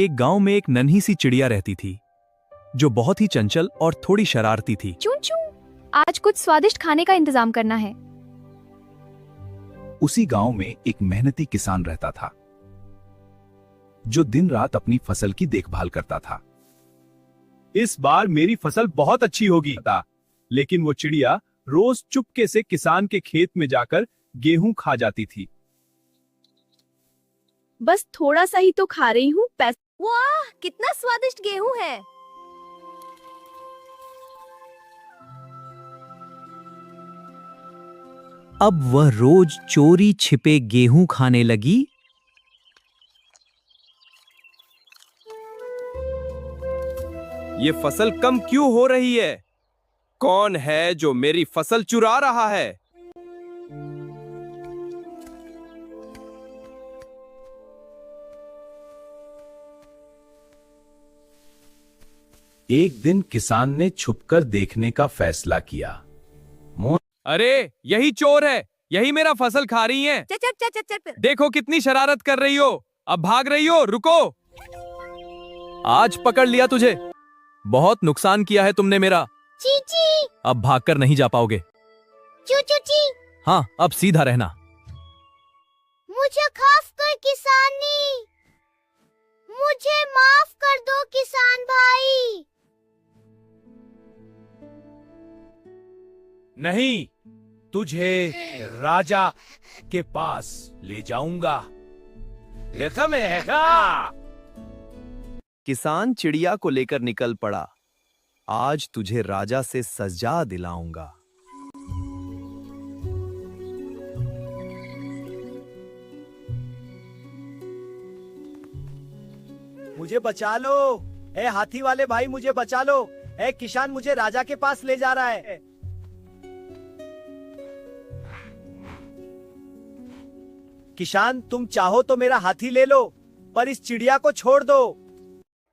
एक गांव में एक नन्ही सी चिड़िया रहती थी जो बहुत ही चंचल और थोड़ी शरारती थी। चूं चूं, आज कुछ स्वादिष्ट खाने का इंतजाम करना है। उसी गांव में एक मेहनती किसान रहता था जो दिन रात अपनी फसल की देखभाल करता था। इस बार मेरी फसल बहुत अच्छी होगी, लेकिन वो चिड़िया रोज चुपके से किसान के खेत में जाकर गेहूं खा जाती थी। बस थोड़ा सा ही तो खा रही हूँ। वाह, कितना स्वादिष्ट गेहूं है। अब वह रोज चोरी छिपे गेहूं खाने लगी। ये फसल कम क्यों हो रही है? कौन है जो मेरी फसल चुरा रहा है? एक दिन किसान ने छुपकर देखने का फैसला किया। अरे यही चोर है, यही मेरा फसल खा रही है। देखो कितनी शरारत कर रही हो। अब भाग रही हो, रुको। आज पकड़ लिया तुझे। बहुत नुकसान किया है तुमने मेरा। चीची, अब भागकर नहीं जा पाओगे। चूचूची, हाँ, अब सीधा रहना। मुझे माफ कर किसानी, मुझे माफ कर दो किसान भाई। नहीं, तुझे राजा के पास ले जाऊंगा। किसान चिड़िया को लेकर निकल पड़ा। आज तुझे राजा से सजा दिलाऊंगा। मुझे बचा लो, ए हाथी वाले भाई, मुझे बचा लो। ए किसान, मुझे राजा के पास ले जा रहा है। किसान, तुम चाहो तो मेरा हाथी ले लो, पर इस चिड़िया को छोड़ दो।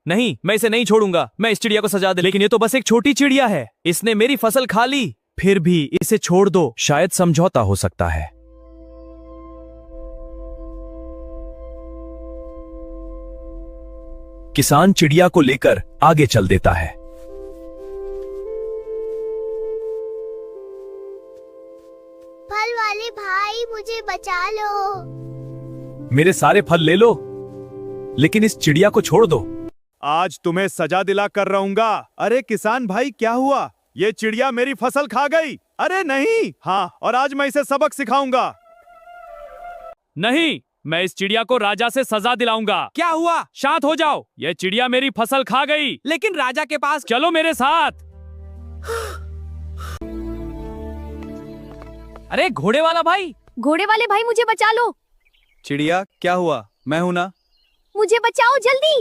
नहीं, मैं इसे नहीं छोड़ूंगा। मैं इस चिड़िया को सजा दे, लेकिन ये तो बस एक छोटी चिड़िया है। इसने मेरी फसल खा ली। फिर भी इसे छोड़ दो, शायद समझौता हो सकता है। किसान चिड़िया को लेकर आगे चल देता है। फल वाले भाई, मुझे बचा लो। मेरे सारे फल ले लो, लेकिन इस चिड़िया को छोड़ दो। आज तुम्हें सजा दिला कर रहूंगा। अरे किसान भाई, क्या हुआ? ये चिड़िया मेरी फसल खा गई। अरे नहीं, हाँ, और आज मैं इसे सबक सिखाऊंगा। नहीं, मैं इस चिड़िया को राजा से सजा दिलाऊंगा। क्या हुआ? शांत हो जाओ। यह चिड़िया मेरी फसल खा गई। लेकिन राजा के पास चलो मेरे साथ। अरे घोड़े वाला भाई, घोड़े वाले भाई, मुझे बचा लो। चिड़िया, क्या हुआ? मैं हूं ना। मुझे बचाओ जल्दी।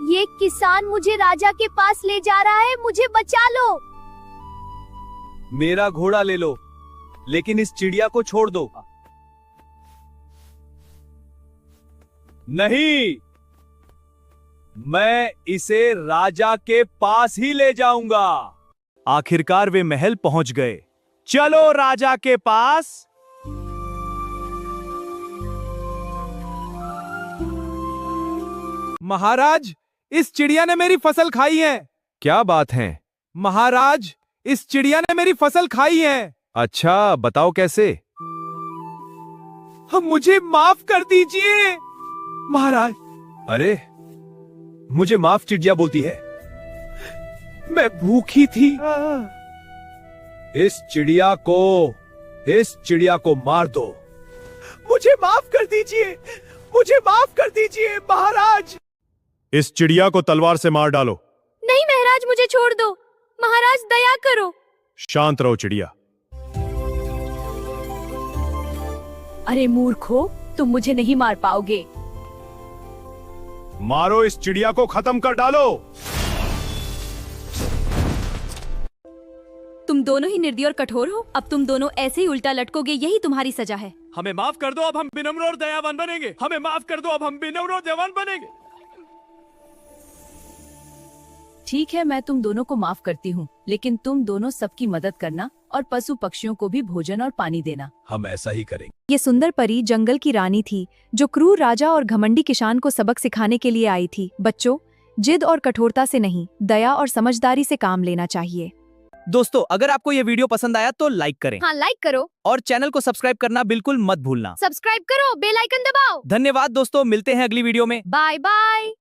ये किसान मुझे राजा के पास ले जा रहा है, मुझे बचा लो। मेरा घोड़ा ले लो, लेकिन इस चिड़िया को छोड़ दो। नहीं, मैं इसे राजा के पास ही ले जाऊंगा। आखिरकार वे महल पहुंच गए। चलो राजा के पास। महाराज, इस चिड़िया ने मेरी फसल खाई है। क्या बात है? महाराज, इस चिड़िया ने मेरी फसल खाई है। अच्छा, बताओ कैसे? मुझे माफ कर दीजिए महाराज। अरे, मुझे माफ चिड़िया बोलती है। मैं भूखी थी। इस चिड़िया को मार दो। मुझे माफ कर दीजिए, मुझे माफ कर दीजिए महाराज। इस चिड़िया को तलवार से मार डालो। नहीं महाराज, मुझे छोड़ दो। महाराज, दया करो। शांत रहो चिड़िया। अरे मूर्खो, तुम मुझे नहीं मार पाओगे। मारो, इस चिड़िया को खत्म कर डालो। तुम दोनों ही निर्दयी और कठोर हो। अब तुम दोनों ऐसे ही उल्टा लटकोगे, यही तुम्हारी सजा है। हमें माफ कर दो, अब हम विनम्र और दयावान बनेंगे। हमें माफ कर दो, अब हम विनम्र और दयावान बनेंगे। ठीक है, मैं तुम दोनों को माफ करती हूँ, लेकिन तुम दोनों सबकी मदद करना और पशु पक्षियों को भी भोजन और पानी देना। हम ऐसा ही करेंगे। ये सुंदर परी जंगल की रानी थी जो क्रूर राजा और घमंडी किसान को सबक सिखाने के लिए आई थी। बच्चों, जिद और कठोरता से नहीं, दया और समझदारी से काम लेना चाहिए। दोस्तों, अगर आपको ये वीडियो पसंद आया तो लाइक करें हाँ, लाइक करो, और चैनल को सब्सक्राइब करना बिल्कुल मत भूलना। सब्सक्राइब करो, बेल आइकन दबाओ। धन्यवाद दोस्तों, मिलते हैं अगली वीडियो में। Bye bye.